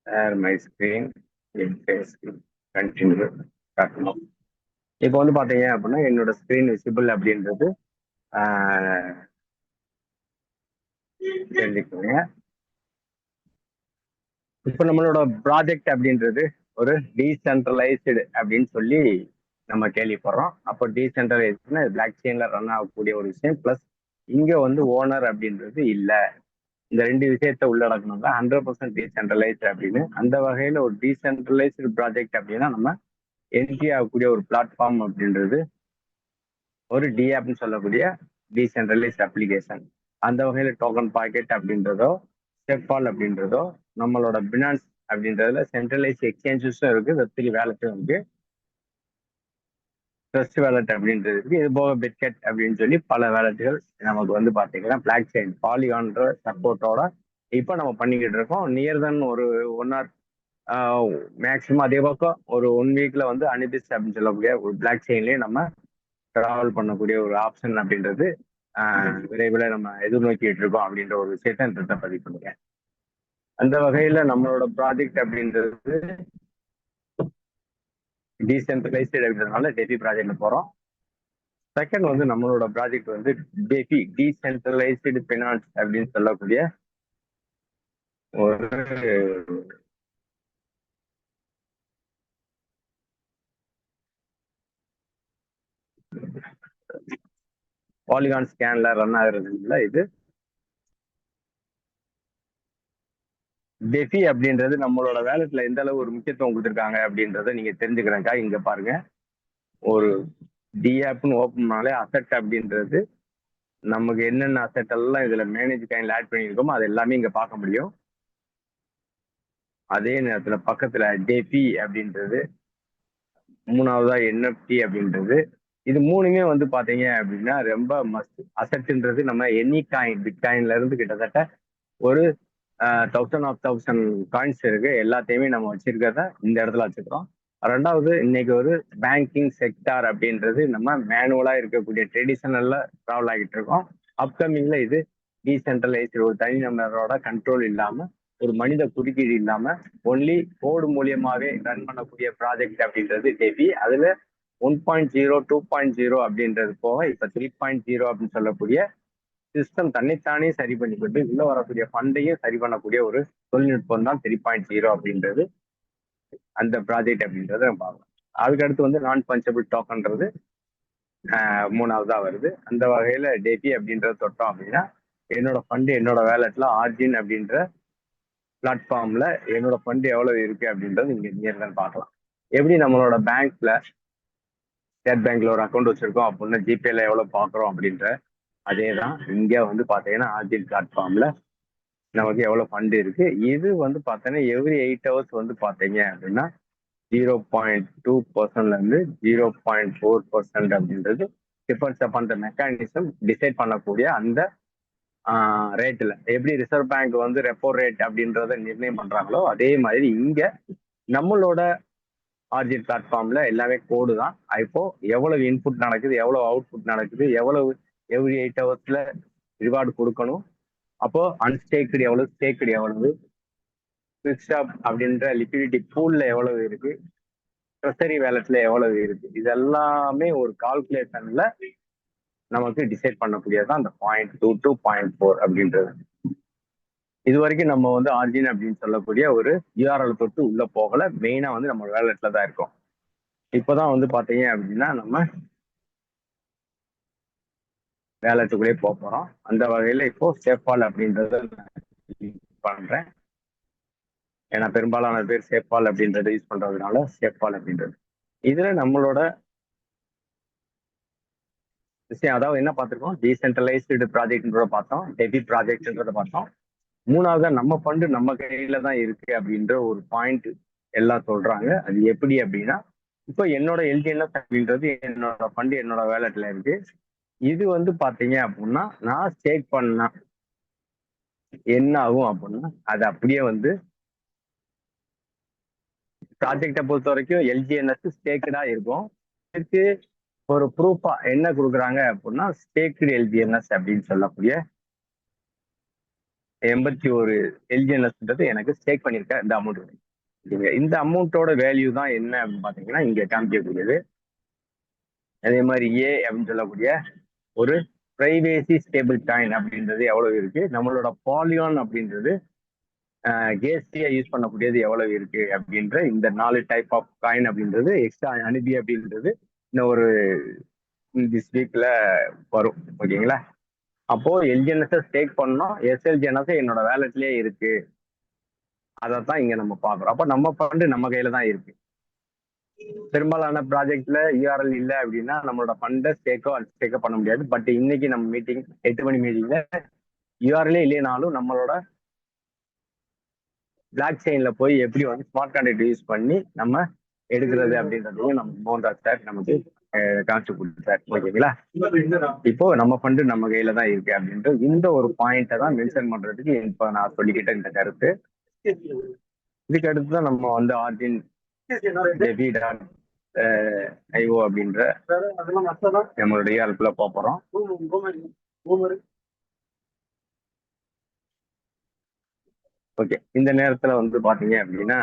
share my screen in Facebook continue காட்டணும். இப்போ வந்து பாத்தீங்க அப்படின்னா என்னோட ஸ்கிரீன் விசிபிள் அப்படின்றது தெரிஞ்சுக்கோங்க. இப்போ நம்மளோட ப்ராஜெக்ட் அப்படின்றது ஒரு டீசென்ட்ரலைஸ்டு அப்படின்னு சொல்லி நம்ம கேள்விப்படுறோம். அப்போ டீசென்ட்ரலைஸ்டுனா பிளாக் செயின்ல ரன் ஆகக்கூடிய ஒரு விஷயம், பிளஸ் இங்க வந்து ஓனர் அப்படின்றது இல்லை. இந்த ரெண்டு விஷயத்த உள்ளடக்கணும் தான் 100% டீசென்ட்ரலைஸ்டு அப்படின்னு. அந்த வகையில ஒரு டீசென்ட்ரலைஸ்டு ப்ராஜெக்ட் அப்படின்னா நம்ம என்ட்ரி ஆகக்கூடிய ஒரு பிளாட்ஃபார்ம் அப்படின்றது ஒரு டிஆப்னு சொல்லக்கூடிய டீசென்ட்ரலைஸ்ட் அப்ளிகேஷன். அந்த வகையில டோக்கன் பாக்கெட் அப்படின்றதோ ஸ்டெப்பால் அப்படின்றதோ நம்மளோட பினான்ஸ் அப்படின்றதுல சென்ட்ரலைஸ்ட் எக்ஸ்சேஞ்சஸும் இருக்கு, வெப்3 வேலட்டும் இருக்கு, ட்ரஸ்ட் வேலட் அப்படின்றது இருக்கு. இது போக பிட்கெட் அப்படின்னு சொல்லி பல வேலட்டுகள் நமக்கு வந்து பாத்தீங்கன்னா பிளாக் செயின் பாலிகான்ற சப்போர்ட்டோட இப்போ நம்ம பண்ணிக்கிட்டு இருக்கோம். நியர் தென் ஒரு 1 hour மேக்ஸிமம் அதே பக்கம் ஒரு 1 வீக்ல வந்து அனிபிஸ் அப்படின்னு சொல்லக்கூடிய ஒரு பிளாக் செயின்லயே நம்ம டிராவல் பண்ணக்கூடிய ஒரு ஆப்ஷன் அப்படின்றது விரைவில் நம்ம எதிர்நோக்கிட்டு இருக்கோம் அப்படின்ற ஒரு விஷயத்த இந்த பதிவு பண்ணுங்க. அந்த வகையில நம்மளோட ப்ராஜெக்ட் அப்படின்றது டீசென்ட்ரலைஸ்டு அப்படின்றதுனால டெபி ப்ராஜெக்ட்ல போறோம். செகண்ட் வந்து நம்மளோட ப்ராஜெக்ட் வந்து டெபி டீசென்ட்ரலைஸ்டு ஃபினான்ஸ் அப்படின்னு சொல்லக்கூடிய ஒரு பாலிகான் ஸ்கேன்ல ரன் ஆகுறது இல்லை. இது டெஃபி அப்படின்றது நம்மளோட வேலட்ல எந்த அளவு ஒரு முக்கியத்துவம் கொடுத்துருக்காங்க அப்படின்றத நீங்க தெரிஞ்சுக்கிறேன்க்கா. இங்க பாருங்க, ஒரு டிஆப்னு ஓப்பன்னாலே அசெட் அப்படின்றது நமக்கு என்னென்ன அசெட் எல்லாம் இதுல மேனேஜ் காயின்ல ஆட் பண்ணியிருக்கோமோ அது எல்லாமே இங்க பார்க்க முடியும். அதே நேரத்துல பக்கத்துல டெஃபி அப்படின்றது, மூணாவதா என்எஃப்டி அப்படின்றது, இது மூணுமே வந்து பாத்தீங்க அப்படின்னா ரொம்ப மஸ்ட். அசெட்ன்றது நம்ம எனி காயின் பிட்காயின்ல இருந்து கிட்டத்தட்ட ஒரு 1000 காயின்ஸ் இருக்கு. எல்லாத்தையுமே நம்ம வச்சிருக்கிறத இந்த இடத்துல வச்சுக்கிறோம். ரெண்டாவது, இன்னைக்கு ஒரு பேங்கிங் செக்டார் அப்படின்றது நம்ம மேனுவலா இருக்கக்கூடிய ட்ரெடிஷனல்ல டிராவல் ஆகிட்டு இருக்கோம். அப்கமிங்ல இது டீசென்ட்ரலைஸ்டு, ஒரு தனி நபரோட கண்ட்ரோல் இல்லாம, ஒரு மனித குறுக்கீடு இல்லாம ஒன்லி கோடு மூலியமாவே ரன் பண்ணக்கூடிய ப்ராஜெக்ட் அப்படின்றது டெபி. அதுல 1.0 2.0 அப்படின்றது போக இப்ப 3.0 அப்படின்னு சொல்லக்கூடிய சிஸ்டம் தன்னைத்தானே சரி பண்ணிக்கிட்டு உள்ள வரக்கூடிய ஃபண்டையும் சரி பண்ணக்கூடிய ஒரு தொழில்நுட்பம் தான் 3.0 அப்படின்றது அந்த ப்ராஜெக்ட் அப்படின்றத நம்ம பார்க்கலாம். அதுக்கடுத்து வந்து நான் பஞ்சபிள் டோக்கன்றது மூணாவதா வருது. அந்த வகையில டெபி அப்படின்றத தொட்டோம் அப்படின்னா என்னோட ஃபண்டு என்னோட வேலட்ல ஆர்ஜின் அப்படின்ற பிளாட்ஃபார்ம்ல என்னோட ஃபண்டு எவ்வளவு இருக்கு அப்படின்றது இங்க நியர்தான் பார்க்கலாம். எப்படி நம்மளோட பேங்க்ல ஸ்டேட் பேங்க்ல ஒரு அக்கௌண்ட் வச்சிருக்கோம் அப்படின்னா ஜிபேல எவ்வளவு பாக்குறோம் அப்படின்ற அதே தான் இங்க வந்து பாத்தீங்கன்னா ஆர்ஜின் பிளாட்ஃபார்ம்ல நமக்கு எவ்வளவு ஃபண்ட் இருக்கு. இது வந்து பார்த்தீங்கன்னா எவ்ரி 8 hours வந்து பார்த்தீங்க அப்படின்னா 0.2% இருந்து 0.4% அப்படின்றது depends upon the mechanism decide பண்ணக்கூடிய அந்த ரேட்ல எப்படி ரிசர்வ் பேங்க் வந்து ரெப்போ ரேட் அப்படின்றத நிர்ணயம் பண்றாங்களோ அதே மாதிரி இங்க நம்மளோட ஆர்ஜின் பிளாட்ஃபார்ம்ல எல்லாமே கோடு தான். இப்போ எவ்வளவு இன்புட் நடக்குது, எவ்வளவு அவுட்புட் நடக்குது, எவ்வளவு எவ்ரி 8 hours ரிவார்டு கொடுக்கணும், அப்போ அன்ஸ்டேக்டு எவ்வளவு, ஸ்டேக்டு எவ்வளவு, ஃபிக்ஸ்ட் அப்படின்ற லிக்விடிட்டி பூல்ல எவ்வளவு இருக்கு, ட்ரெஷரி வேலட்ல எவ்வளவு இருக்கு, இதெல்லாமே ஒரு கால்குலேஷன்ல நமக்கு டிசைட் பண்ணக்கூடியதான் அந்த 0.2 to 0.4 அப்படின்றது. இது வரைக்கும் நம்ம வந்து ஆர்ஜின் அப்படின்னு சொல்லக்கூடிய ஒரு யூஆர்எல் தொட்டு உள்ள போகல. மெயினா வந்து நம்ம வேலட்ல தான் இருக்கோம். இப்போதான் வந்து பாத்தீங்க அப்படின்னா நம்ம வேலட்டுக்குள்ளே போறோம். அந்த வகையில இப்போ சேஃபால் அப்படின்றத பண்றேன். ஏன்னா பெரும்பாலான பேர் சேஃபால் அப்படின்றத யூஸ் பண்றதுனால சேஃபால் அப்படின்றது. இதுல நம்மளோட விஷயம் அதாவது என்ன பார்த்திருக்கோம், டீசென்ட்ரலைஸ்டு ப்ராஜெக்ட்ன்றத பார்த்தோம், டெபி ப்ராஜெக்ட்ன்றத பார்த்தோம். மூணாவதா நம்ம ஃபண்டு நம்ம கையில தான் இருக்கு அப்படின்ற ஒரு பாயிண்ட் எல்லாம் சொல்றாங்க. அது எப்படி அப்படின்னா, இப்போ என்னோட எல்டிஎன்எஸ் அப்படின்றது என்னோட ஃபண்டு என்னோட வேலட்ல இருக்கு. இது வந்து பாத்தீங்க அப்படின்னா நான் ஸ்டேக் பண்ணா என்ன ஆகும் அப்படின்னா அது அப்படியே வந்து ப்ராஜெக்டை பொறுத்த வரைக்கும் எல்ஜிஎன்எஸ் ஸ்டேக்கடா இருக்கும். இதுக்கு ஒரு ப்ரூஃபா என்ன கொடுக்குறாங்க அப்படின்னா ஸ்டேக்டு எல்ஜிஎன்எஸ் அப்படின்னு சொல்லக்கூடிய 81 எல்ஜிஎன்எஸ்ன்றது எனக்கு ஸ்டேக் பண்ணியிருக்க இந்த அமௌண்ட். இந்த அமௌண்ட்டோட வேல்யூ தான் என்ன அப்படின்னு பாத்தீங்கன்னா இங்க காமிக்கக்கூடியது. அதே மாதிரி ஏ அப்படின்னு சொல்லக்கூடிய ஒரு பிரைவேசி ஸ்டேபிள் காயின் அப்படின்றது எவ்வளவு இருக்கு, நம்மளோட பாலிகான் அப்படின்றது கேஸ்டியா யூஸ் பண்ணக்கூடியது எவ்வளவு இருக்கு அப்படின்ற இந்த 4 டைப் ஆஃப் காயின் அப்படின்றது எக்ஸ்ட்ரா அனுப்பி அப்படின்றது இன்னும் ஒரு திஸ் வீக்ல வரும். ஓகேங்களா? அப்போ எல்ஜிஎன்எஸ் ஸ்டேக் பண்ணோம், எஸ்எல்ஜிஎன்எஸ் என்னோட வேலட்லயே இருக்கு. அதைத்தான் இங்க நம்ம பாக்குறோம். அப்ப நம்ம ஃபண்டு நம்ம கையில தான் இருக்கு. பெரும்பாலான ப்ராஜெக்ட்ல யூஆர்எல் இல்லை அப்படின்னா நம்மளோட ஃபண்டை ஸ்டேக்கோ பண்ண முடியாது. பட் இன்னைக்கு நம்ம மீட்டிங் 8 மணி மீட்டிங்ல யூஆர்எல்லே இல்லைனாலும் நம்மளோட பிளாக் செயின்ல போய் எப்படி வந்து ஸ்மார்ட் கான்ட்ராக்ட் யூஸ் பண்ணி நம்ம எடுக்கிறது அப்படின்றதையும் நம்ம மோகன்ராஜ் சார் நமக்கு காமிச்சு கொடுத்தார். ஓகேங்களா? இப்போ நம்ம ஃபண்டு நம்ம கையில தான் இருக்கு அப்படின்ற இந்த ஒரு பாயிண்ட்டை தான் மென்ஷன் பண்றதுக்கு இப்ப நான் சொல்லிக்கிட்ட இந்த கருத்து. இதுக்கு அடுத்து தான் நம்ம வந்து ஆர்ஜின் ஐஓ அப்படின்ற நம்மளுடைய அல்புல போறோம். ஓகே, இந்த நேரத்துல வந்து பாத்தீங்க அப்படின்னா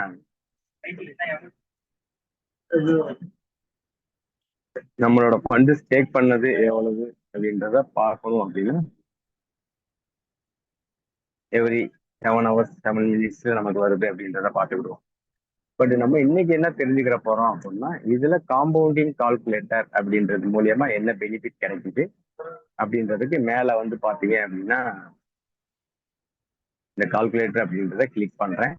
நம்மளோட ஃபண்டு ஸ்டேக் பண்ணது எவ்வளவு அப்படின்றத பார்க்கணும் அப்படின்னா எவ்ரி 7 hours 7 minutes நமக்கு வருது அப்படின்றத பார்த்துக்கிடுவோம். பட் நம்ம இன்னைக்கு என்ன தெரிஞ்சுக்கிற போறோம் அப்படின்னா இதுல காம்பவுண்டிங் கால்குலேட்டர் அப்படின்றது மூலியமா என்ன பெனிஃபிட் கிடைக்குது அப்படின்றதுக்கு மேல வந்து பாத்தீங்க அப்படின்னா இந்த கால்குலேட்டர் அப்படின்றத கிளிக் பண்றேன்.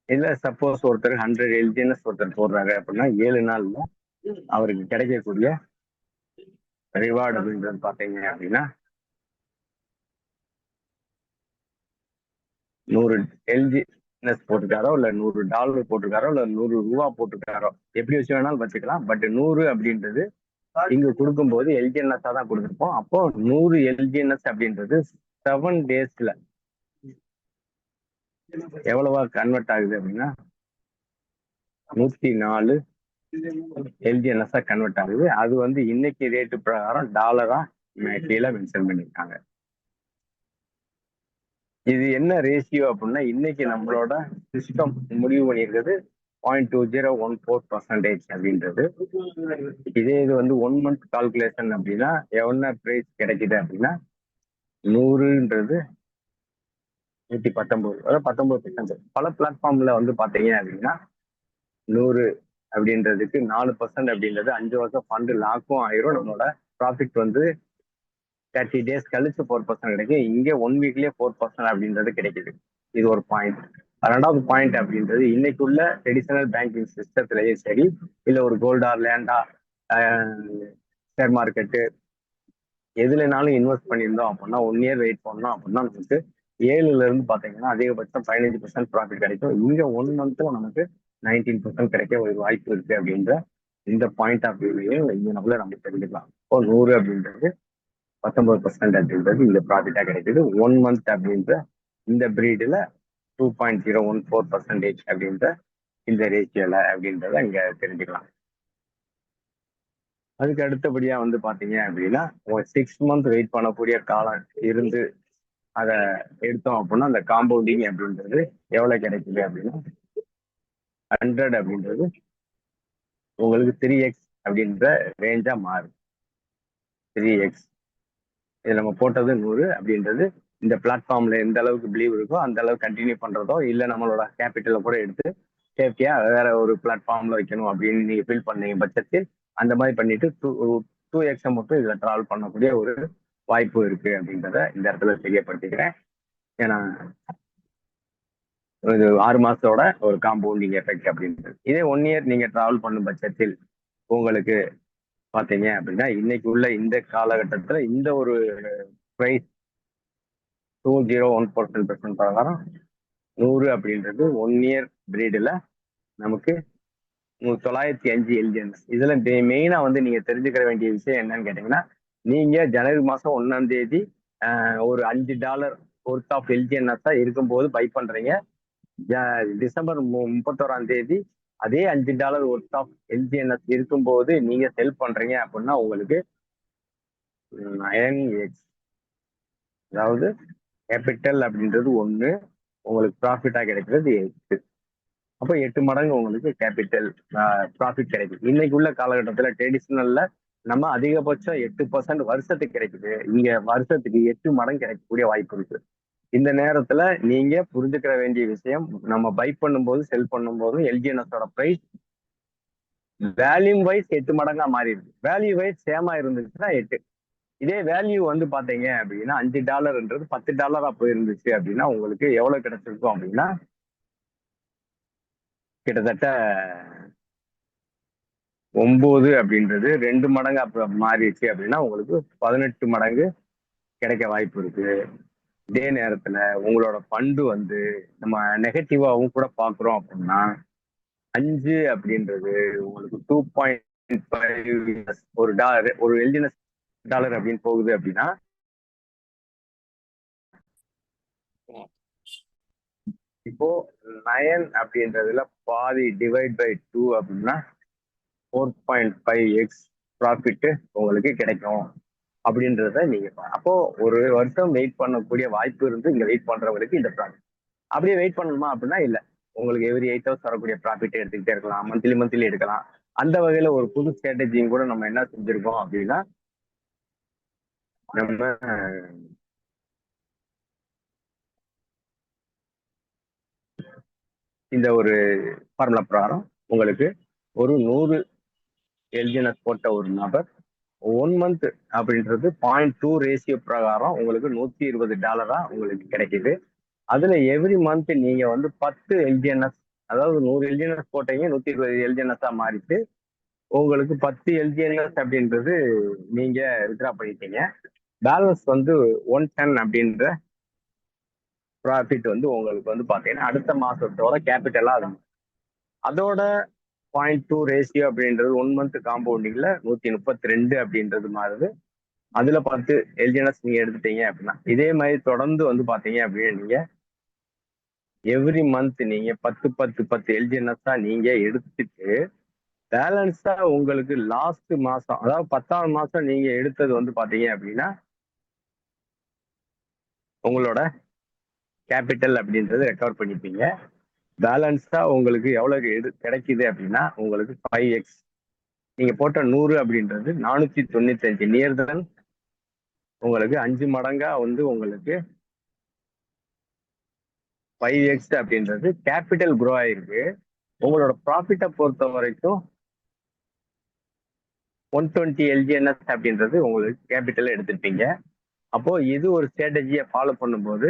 இல்ல சப்போஸ் ஒருத்தர் 100 எல்ஜிஎன்எஸ் ஒருத்தர் போடுறாரு அப்படின்னா 7 நாள்ல அவருக்கு கிடைக்கக்கூடிய ரிவார்டு அப்படின்றது பாத்தீங்க அப்படின்னா 100 எல்ஜிஎன்எஸ் போட்டிருக்காரோ இல்ல $100 போட்டிருக்காரோ இல்ல $100 போட்டிருக்காரோ எப்படி வச்சு வேணாலும் வச்சுக்கலாம். பட் 100 அப்படின்றது இங்க கொடுக்கும்போது எல்ஜிஎன்எஸ் தான் கொடுத்துருப்போம். அப்போ 100 எல்ஜிஎன்எஸ் அப்படின்றது 7 daysல எவ்வளவா கன்வெர்ட் ஆகுது அப்படின்னா 104 எல்ஜிஎன்எஸ் கன்வெர்ட் ஆகுது. அது வந்து இன்னைக்கு ரேட்டு பிரகாரம் டாலரா கீழே மென்ஷன் பண்ணியிருக்காங்க. இது என்ன ரேஷியோ அப்படின்னா இன்னைக்கு நம்மளோட சிஸ்டம் முடிவு பண்ணியிருக்கிறது 0.2014% அப்படின்றது. இதே இது வந்து 1 month கால்குலேஷன் அப்படின்னா என்ன பிரைஸ் கிடைக்குது அப்படின்னா 100ன்றது 119, அதாவது 19%. பல பிளாட்ஃபார்ம்ல வந்து பாத்தீங்க அப்படின்னா 100 அப்படின்றதுக்கு 4% அப்படின்றது 5 வருஷம் ஃபண்டு லாக்கும் ஆயிரும். நம்மளோட ப்ராஃபிட் வந்து 30 days கழிச்சு 4% கிடைக்கும். இங்கே 1 weekலயே 4% அப்படின்றது கிடைக்குது. இது ஒரு பாயிண்ட். ரெண்டாவது பாயிண்ட் அப்படின்றது இன்னைக்குள்ள ட்ரெடிஷனல் பேங்கிங் சிஸ்டத்திலேயே சரி, இல்ல ஒரு கோல்டா லேண்டா ஷேர் மார்க்கெட்டு எதுலனாலும் இன்வெஸ்ட் பண்ணியிருந்தோம் அப்படின்னா 1 year வெயிட் பண்ணோம் அப்படின்னா நமக்கு 7ல இருந்து பாத்தீங்கன்னா அதிகபட்சம் 15% ப்ராஃபிட் கிடைக்கும். இங்க 1 monthல நமக்கு 19% கிடைக்க ஒரு வாய்ப்பு இருக்கு அப்படின்ற இந்த பாயிண்ட் ஆஃப் வியூலையும் இங்க நம்ம தெரிஞ்சுக்கலாம். இப்போ 100 அப்படின்றது 19% அப்படின்றது இந்த ப்ராஃபிட்டா கிடைக்குது. 1 month அப்படின்ற இந்த பிரீடுல 2.014% அப்படின்ற இந்த ரேஷியோல அப்படின்றத இங்க தெரிஞ்சுக்கலாம். அதுக்கு அடுத்தபடியா வந்து பாத்தீங்க அப்படின்னா 6 month வெயிட் பண்ணக்கூடிய காலம் இருந்து அதை எடுத்தோம் அப்படின்னா அந்த காம்பவுண்டிங் அப்படின்றது எவ்வளவு கிடைக்குது அப்படின்னா 100 அப்படின்றது உங்களுக்கு 3x அப்படின்ற ரேஞ்சா மாறும். 3x இது நம்ம போட்டது 100 அப்படின்றது இந்த பிளாட்ஃபார்ம்ல எந்த அளவுக்கு பிலீவ் இருக்கோ அந்த அளவுக்கு கண்டினியூ பண்றதோ இல்ல நம்மளோட கேபிட்டலை கூட எடுத்து சேஃப்டியா வேற ஒரு பிளாட்ஃபார்ம்ல வைக்கணும் அப்படின்னு நீங்க ஃபீல் பண்ணீங்க பட்சத்தில் அந்த மாதிரி பண்ணிட்டு 2x மட்டும் இதுல டிராவல் பண்ணக்கூடிய ஒரு வாய்ப்பு இருக்கு அப்படின்றத இந்த இடத்துல தெரியப்படுத்திக்கிறேன். ஏன்னா இது 6 மாசத்தோட ஒரு காம்பவுண்டிங் எஃபெக்ட் அப்படின்றது. இதே 1 year நீங்க டிராவல் பண்ணும் பட்சத்தில் உங்களுக்கு பாத்தீங்க அப்படின்னா இன்னைக்கு உள்ள இந்த காலகட்டத்துல இந்த ஒரு பிரைஸ் 2.014% பிரகாரம் 100 அப்படின்றது 1 year பிரீடுல நமக்கு 905 எல்ஜிஎன்எஸ். இதுல மெயினா வந்து நீங்க தெரிஞ்சுக்கிற வேண்டிய விஷயம் என்னன்னு கேட்டீங்கன்னா நீங்க ஜனவரி மாசம் 1ஆம் தேதி ஒரு $5 ஒர்த் ஆஃப் எல்ஜிஎன்எஸ் இருக்கும்போது பை பண்றீங்க. டிசம்பர் 31ஆம் தேதி அதே $5 ஒர்த் ஆஃப் எல்ஜிஎன்எஸ் இருக்கும்போது நீங்க செல் பண்றீங்க அப்படின்னா உங்களுக்கு 9x அதாவது கேபிட்டல் அப்படின்றது 1, உங்களுக்கு ப்ராஃபிட்டா கிடைக்கிறது 8. அப்போ 8 மடங்கு உங்களுக்கு கேபிட்டல் ப்ராஃபிட் கிடைக்குது. இன்னைக்கு உள்ள காலகட்டத்துல ட்ரெடிஷனல்ல நம்ம அதிகபட்சம் 8% வருஷத்துக்கு கிடைக்குது. இங்க வருஷத்துக்கு 8 மடங்கு கிடைக்கக்கூடிய வாய்ப்பு இருக்கு. இந்த நேரத்துல நீங்க புரிஞ்சுக்கிற வேண்டிய விஷயம், நம்ம பை பண்ணும்போது செல் பண்ணும்போதும் எல்ஜிஎன்எஸோட பிரைஸ் வேல்யூம் வைஸ் 8 மடங்கா மாறி இருக்கு. வேல்யூ வைஸ் சேமா இருந்துச்சுன்னா 8. இதே வேல்யூ வந்து பாத்தீங்க அப்படின்னா $5ன்றது $10 போயிருந்துச்சு அப்படின்னா உங்களுக்கு எவ்வளவு கிடைச்சிருக்கும் அப்படின்னா கிட்டத்தட்ட 9 அப்படின்றது 2 மடங்கு அப்புறம் மாறிடுச்சு அப்படின்னா உங்களுக்கு 18 மடங்கு கிடைக்க வாய்ப்பு இருக்கு. இதே நேரத்துல உங்களோட ஃபண்டு வந்து நம்ம நெகட்டிவாவும் கூட பாக்குறோம் அப்படின்னா 5 அப்படின்றது உங்களுக்கு 2.5 ஒரு எல்ஜிஎன்எஸ் டாலர் அப்படின்னு போகுது அப்படின்னா இப்போ 9 அப்படின்றதுல பாதி டிவைட் பை 2 அப்படின்னா 4.5x ப்ராஃபிட் உங்களுக்கு கிடைக்கும் அப்படின்றத நீங்க அப்போ ஒரு வருஷம் வெயிட் பண்ணக்கூடிய வாய்ப்பு இருந்து இங்க வெயிட் பண்றவங்களுக்கு இந்த ப்ராஃபிட். அப்படியே வெயிட் பண்ணணுமா அப்படின்னா இல்ல, உங்களுக்கு எவ்ரி 8 ஹவர்ஸ் வரக்கூடிய ப்ராஃபிட் எடுத்துக்கிட்டே இருக்கலாம், மந்த்லி எடுக்கலாம். அந்த வகையில ஒரு புது ஸ்ட்ராட்டஜியும் கூட நம்ம என்ன செஞ்சிருக்கோம் அப்படின்னா நம்ம இந்த ஒரு ஃபார்முலா பிரகாரம் உங்களுக்கு ஒரு 100 எல்ஜிஎன்எஸ் போட்ட ஒரு நபர் 1 மந்த் அப்படின்றது 0.2 ரேஷியோ பிரகாரம் உங்களுக்கு $120 உங்களுக்கு கிடைக்குது. அதுல எவ்ரி மந்த் நீங்க வந்து 10 எல்ஜிஎன்எஸ், அதாவது 100 எல்ஜிஎன்எஸ் போட்டீங்க, 120 எல்ஜிஎன்எஸ் மாறிட்டு உங்களுக்கு 10 எல்ஜிஎன்எஸ் அப்படின்றது நீங்க வித்ரா பண்ணிட்டீங்க. பேலன்ஸ் வந்து 110 அப்படின்ற ப்ராஃபிட் வந்து உங்களுக்கு வந்து பாத்தீங்கன்னா அடுத்த மாசத்தோட கேபிட்டலா இருக்கும். அதோட 0.2 ரேஷியோ அப்படின்றது 1 மந்த் காம்பவுண்டிங்ல 132 அப்படின்றது மாறுது. அதுல 10 எல்ஜிஎன்எஸ் நீங்க எடுத்துட்டீங்க அப்படின்னா இதே மாதிரி தொடர்ந்து வந்து பாத்தீங்க அப்படின்னா நீங்க எவ்ரி மந்த் நீங்க 10 எல்ஜிஎன்எஸ் தான் நீங்க எடுத்துட்டு பேலன்ஸா உங்களுக்கு லாஸ்ட் மாசம், அதாவது 10ஆவது மாசம் நீங்க எடுத்தது வந்து பாத்தீங்க அப்படின்னா உங்களோட கேபிட்டல் அப்படின்றது ரெக்கவர் பண்ணிப்பீங்க. பேலன்ஸா உங்களுக்கு எவ்வளவு கிடைக்குது அப்படின்னா உங்களுக்கு 5x. நீங்க போட்ட 100 அப்படின்றது 495 நியர் தென் உங்களுக்கு 5 மடங்கா வந்து உங்களுக்கு 5x அப்படின்றது கேபிட்டல் க்ரோ ஆயிருக்கு. உங்களோட ப்ராஃபிட்டை பொறுத்த வரைக்கும் 120 எல்ஜிஎன்எஸ் அப்படின்றது உங்களுக்கு கேபிட்டல் எடுத்துருப்பீங்க. அப்போ இது ஒரு ஸ்ட்ராட்டஜியை ஃபாலோ பண்ணும்போது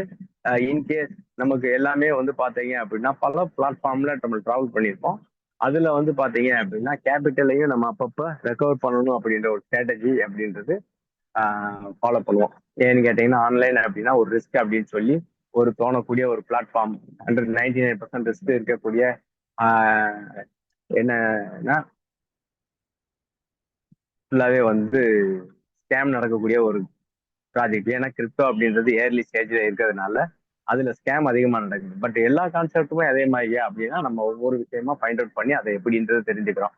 இன்கேஸ் நமக்கு எல்லாமே வந்து பாத்தீங்க அப்படின்னா பல பிளாட்ஃபார்ம்ல நம்ம டிராவல் பண்ணியிருப்போம். அதுல வந்து பாத்தீங்க அப்படின்னா கேபிட்டலையும் நம்ம அப்பப்ப ரெக்கவர் பண்ணணும் அப்படின்ற ஒரு ஸ்ட்ராட்டஜி அப்படின்றது ஃபாலோ பண்ணுவோம். ஏன்னு கேட்டீங்கன்னா ஆன்லைன் அப்படின்னா ஒரு ரிஸ்க் அப்படின்னு சொல்லி ஒரு தோணக்கூடிய ஒரு பிளாட்ஃபார்ம், 99% ரிஸ்க் இருக்கக்கூடிய என்னன்னா ஃபுல்லாவே வந்து ஸ்கேம் நடக்கக்கூடிய ஒரு ப்ராஜெக்ட். ஏன்னா கிரிப்டோ அப்படின்றது ஏர்லி ஸ்டேஜ்ல இருக்கிறதுனால அதுல ஸ்கேம் அதிகமா நடக்குது. பட் எல்லா கான்செப்ட்டுமே அதே மாதிரியா அப்படின்னா நம்ம ஒவ்வொரு விஷயமா ஃபைண்ட் அவுட் பண்ணி அதை எப்படின்றது தெரிஞ்சுக்கிறோம்.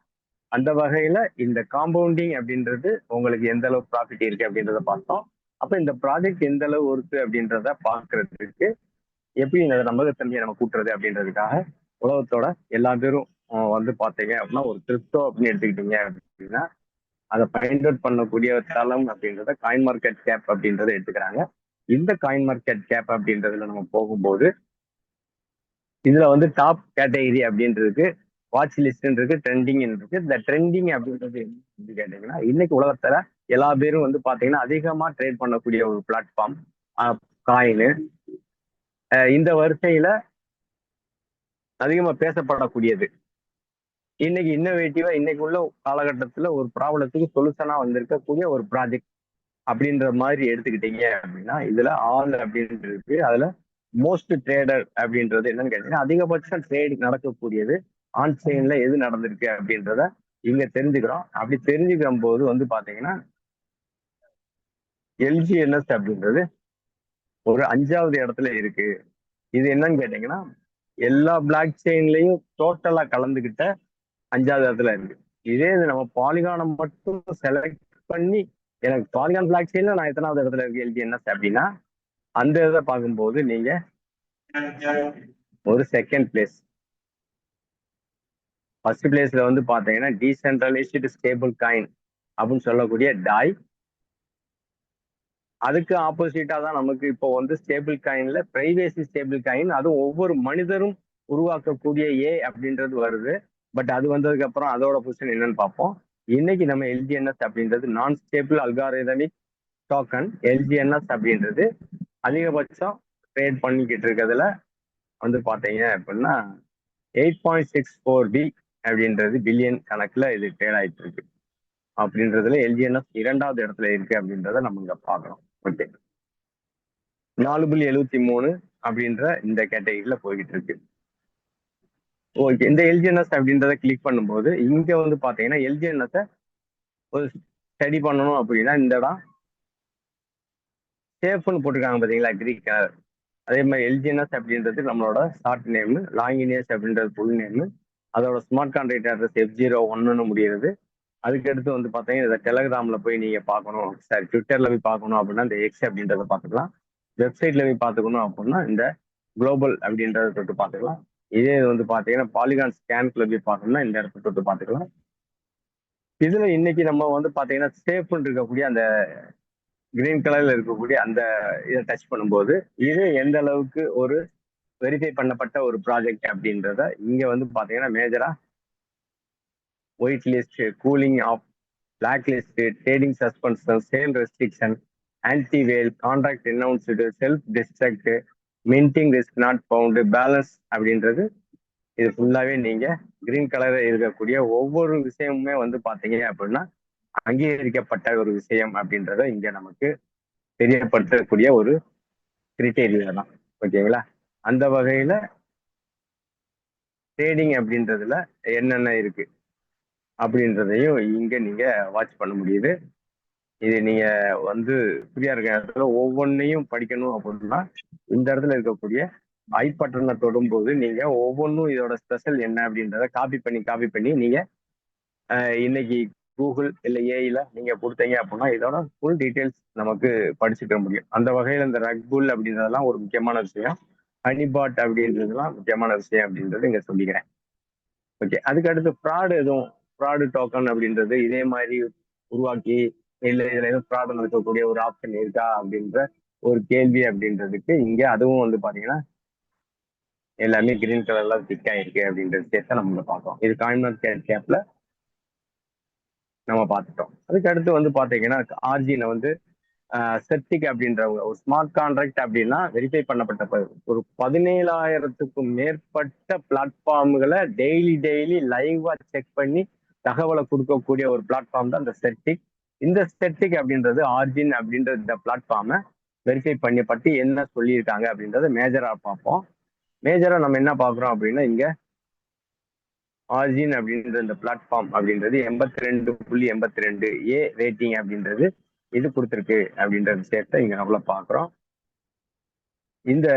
அந்த வகையில இந்த காம்பவுண்டிங் அப்படின்றது உங்களுக்கு எந்த அளவு ப்ராஃபிட் இருக்கு அப்படின்றத பார்த்தோம். அப்ப இந்த ப்ராஜெக்ட் எந்த அளவு ஒர்த்து அப்படின்றத பாக்குறதுக்கு எப்படி இந்த நம்பகத்தன்மையை நம்ம கூட்டுறது அப்படின்றதுக்காக உலகத்தோட எல்லா பேரும் வந்து பாத்தீங்க அப்படின்னா ஒரு கிரிப்டோ அப்படின்னு எடுத்துக்கிட்டீங்க அப்படின்னா அதை ஃபைண்ட் அவுட் பண்ணக்கூடிய தளம் அப்படின்றத காயின் மார்க்கெட் கேப் அப்படின்றத எடுத்துக்கிறாங்க. இந்த காயின் மார்க்கெட் கேப் அப்படின்றதுல நம்ம போகும்போது இதுல வந்து டாப் கேட்டகரி அப்படின்றது வாட்ச் லிஸ்ட் இருக்கு, ட்ரெண்டிங் இருக்கு. இந்த ட்ரெண்டிங் அப்படின்றது என்ன கேட்டீங்கன்னா இன்னைக்கு உலகத்துல எல்லா பேரும் வந்து பாத்தீங்கன்னா அதிகமா ட்ரேட் பண்ணக்கூடிய ஒரு பிளாட்ஃபார்ம் காயின். இந்த வரிசையில அதிகமா பேசப்படக்கூடியது இன்னைக்கு இன்னோவேட்டிவா இன்னைக்கு உள்ள காலகட்டத்துல ஒரு ப்ராப்ளத்துக்கு சொல்யூஷனா வந்திருக்கக்கூடிய ஒரு ப்ராஜெக்ட் அப்படின்ற மாதிரி எடுத்துக்கிட்டீங்க அப்படின்னா இதுல ஆல் அப்படின்றது இருக்கு. அதுல மோஸ்ட் ட்ரேடர் அப்படின்றது என்னன்னு கேட்டீங்கன்னா அதிகபட்சம் ட்ரேட் நடக்கக்கூடியது ஆன் செயின்ல எது நடந்திருக்கு அப்படின்றத இங்க தெரிஞ்சுக்கிறோம். அப்படி தெரிஞ்சுக்கிற போது வந்து பாத்தீங்கன்னா எல்ஜிஎன்எஸ் அப்படின்றது ஒரு 5வது இடத்துல இருக்கு. இது என்னன்னு கேட்டீங்கன்னா எல்லா பிளாக் செயின்லயும் டோட்டலா கலந்துகிட்ட 5வது இடத்துல இருக்கு. இதே இது நம்ம பாலிகானை மட்டும் செலக்ட் பண்ணி எனக்கு பாலிகான் பிளாக் செயின்ல நான் எத்தனாவது இடத்துல இருக்கு எல்ஜிஎன்எஸ் அப்படின்னா அந்த இதை பார்க்கும்போது நீங்க ஒரு செகண்ட் பிளேஸ். ஃபர்ஸ்ட் பிளேஸ்ல வந்து பாத்தீங்கன்னா டீசென்ட்ரலைஸ்டு ஸ்டேபிள் காயின் அப்படின்னு சொல்லக்கூடிய டாய். அதுக்கு ஆப்போசிட்டா தான் நமக்கு இப்போ வந்து ஸ்டேபிள் காயின்ல பிரைவேசி ஸ்டேபிள் காயின், அதுவும் ஒவ்வொரு மனிதரும் உருவாக்கக்கூடிய அப்படின்றது வருது. பட் அது வந்ததுக்கு அப்புறம் அதோட பொசிஷன் என்னன்னு பார்ப்போம். இன்னைக்கு நம்ம எல்ஜிஎன்எஸ் அப்படின்றது நான் ஸ்டேபிள் அல்காரிதமிக் டோக்கன். எல்ஜிஎன்எஸ் அப்படின்றது அதிகபட்சம் ட்ரேட் பண்ணிக்கிட்டு இருக்கிறதுல வந்து பாத்தீங்க அப்படின்னா 8.64 அப்படின்றது பில்லியன் கணக்குல இது ட்ரேட் ஆயிட்டு இருக்கு. அப்படின்றதுல எல்ஜிஎன்எஸ் 2வது இடத்துல இருக்கு அப்படின்றத நம்ம இங்க பாக்குறோம். ஓகே, 4.73 அப்படின்ற இந்த கேட்டகரியில போய்கிட்டு இருக்கு. ஓகே, இந்த எல்ஜிஎன்எஸ் அப்படின்றத கிளிக் பண்ணும்போது இங்க வந்து பாத்தீங்கன்னா எல்ஜிஎன்எஸ் ஒரு ஸ்டடி பண்ணணும் அப்படின்னா இந்த இடம் சேஃப்னு போட்டிருக்காங்க பாத்தீங்களா, கிரீக் கலர். அதே மாதிரி எல்ஜிஎன்எஸ் அப்படின்றது நம்மளோட ஷார்ட் நேம், லாங்கினியஸ் அப்படின்றது ஃபுல் நேம். அதோட ஸ்மார்ட் கான்ட்ராக்ட் அட்ரஸ் F01 முடிகிறது. அதுக்கு அடுத்து வந்து பாத்தீங்கன்னா இதை டெலகிராம்ல போய் நீங்க பார்க்கணும், சாரி ட்விட்டர்ல போய் பார்க்கணும் அப்படின்னா இந்த எக்ஸ் அப்படின்றத பார்த்துக்கலாம். வெப்சைட்ல போய் பார்த்துக்கணும் அப்படின்னா இந்த குளோபல் அப்படின்றத தொட்டு பார்த்துக்கலாம். இதே வந்து பாத்தீங்கன்னா பாலிகான் ஸ்கேன்குள்ள போய் பார்க்கணும்னா இந்த இடத்த தொட்டு பார்த்துக்கலாம். இதுல இன்னைக்கு நம்ம வந்து பாத்தீங்கன்னா சேஃப்னு இருக்கக்கூடிய அந்த கிரீன் கலர்ல இருக்கக்கூடிய அந்த இதை டச் பண்ணும்போது இது எந்த அளவுக்கு ஒரு வெரிஃபை பண்ணப்பட்ட ஒரு ப்ராஜெக்ட் அப்படின்றத இங்க வந்து பாத்தீங்கன்னா மேஜரா white list, cooling off, black list, trading suspension, sale restriction, anti whale, contract announced, self destruct, minting risk not bound, balance அப்படின்றது இது ஃபுல்லாவே நீங்க கிரீன் கலர்ல இருக்கக்கூடிய ஒவ்வொரு விஷயமுமே வந்து பாத்தீங்க அப்படின்னா அங்கீகரிக்கப்பட்ட ஒரு விஷயம் அப்படின்றத இங்க நமக்கு தெரியப்படுத்தக்கூடிய ஒரு கிரிட்டேரியா தான். ஓகேங்களா? அந்த வகையில ட்ரேடிங் அப்படின்றதுல என்னென்ன இருக்கு அப்படின்றதையும் இங்க நீங்க வாட்ச் பண்ண முடியுது. இது நீங்க வந்து ஃப்ரீயா இருக்க இடத்துல ஒவ்வொன்றையும் படிக்கணும் அப்படின்னா இந்த இடத்துல இருக்கக்கூடிய ஐ பட்டனை தொடும்போது நீங்க ஒவ்வொன்றும் இதோட ஸ்பெஷல் என்ன அப்படின்றத காப்பி பண்ணி நீங்க இன்னைக்கு கூகுள் இல்லை ஏஐல நீங்க கொடுத்தீங்க அப்படின்னா இதோட ஃபுல் டீட்டெயில்ஸ் நமக்கு படிச்சுக்க முடியும். அந்த வகையில் இந்த ரக்புல் அப்படின்றதெல்லாம் ஒரு முக்கியமான விஷயம். ஹனிபாட் அப்படின்றதுலாம் முக்கியமான விஷயம் அப்படின்றது இங்க சொல்லிக்கிறேன். ஓகே, அதுக்கு அடுத்து ஃப்ராடு எதுவும் ஃப்ராடு டோக்கன் அப்படின்றது இதே மாதிரி உருவாக்கி இல்லை இதுல எதுவும் ஃப்ராடு நடக்கக்கூடிய ஒரு ஆப்ஷன் இருக்கா அப்படின்ற ஒரு கேள்வி அப்படின்றதுக்கு இங்க அதுவும் வந்து பாத்தீங்கன்னா எல்லாமே கிரீன் கலர்ல திக் ஆயிருக்கு அப்படின்ற விஷயத்த நம்ம பார்க்கோம். இது காயின் கேப்ல நம்ம பார்த்துட்டோம். அதுக்கு அடுத்து வந்து பாத்தீங்கன்னா ஆர்ஜின வந்து செப்டிக் அப்படின்ற ஒரு ஸ்மார்ட் கான்ட்ராக்ட் அப்படின்னா வெரிஃபை பண்ணப்பட்ட ஒரு 17,000க்கும் மேற்பட்ட பிளாட்ஃபார்ம்களை டெய்லி லைவா செக் பண்ணி தகவலை கொடுக்கக்கூடிய ஒரு பிளாட்ஃபார்ம் தான் இந்த செப்டிக். இந்த செப்டிக் அப்படின்றது ஆர்ஜின் அப்படின்ற இந்த பிளாட்ஃபார்மை வெரிஃபை பண்ணப்பட்டு என்ன சொல்லியிருக்காங்க அப்படின்றத மேஜரா பார்ப்போம். மேஜரா நம்ம என்ன பார்க்குறோம் அப்படின்னா இங்க ஆர்ஜின் அப்படின்ற இந்த பிளாட்ஃபார்ம் அப்படின்றது 82.82 ரேட்டிங் அப்படின்றது இது கொடுத்துருக்கு அப்படின்ற விஷயத்த இங்க நம்மள பாக்குறோம். இந்த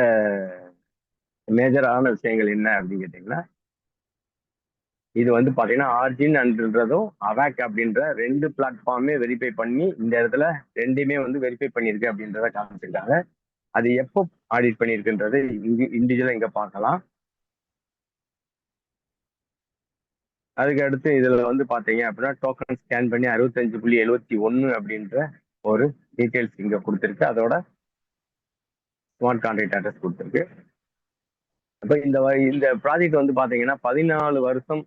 மேஜரான விஷயங்கள் என்ன அப்படின்னு கேட்டீங்கன்னா இது வந்து பாத்தீங்கன்னா ஆர்ஜின் அன்றதும் அவாக் அப்படின்ற 2 பிளாட்ஃபார்மே வெரிஃபை பண்ணி இந்த இடத்துல ரெண்டுமே வந்து வெரிஃபை பண்ணியிருக்கு அப்படின்றத காமிச்சிருக்காங்க. அது எப்போ ஆடிட் பண்ணியிருக்குன்றது இண்டிவிஜுவலா இங்க பார்க்கலாம். அதுக்கு அடுத்து இதுல வந்து பாத்தீங்க அப்படின்னா டோக்கன் ஸ்கேன் பண்ணி 65.71 அப்படின்ற ஒரு டீட்டெயில்ஸ் இங்க கொடுத்துருக்கு. அதோட ஸ்மார்ட் கான்ட்ராக்ட் அட்ரஸ் கொடுத்துருக்கு. அப்ப இந்த ப்ராஜெக்ட் வந்து பாத்தீங்கன்னா 14 வருஷம்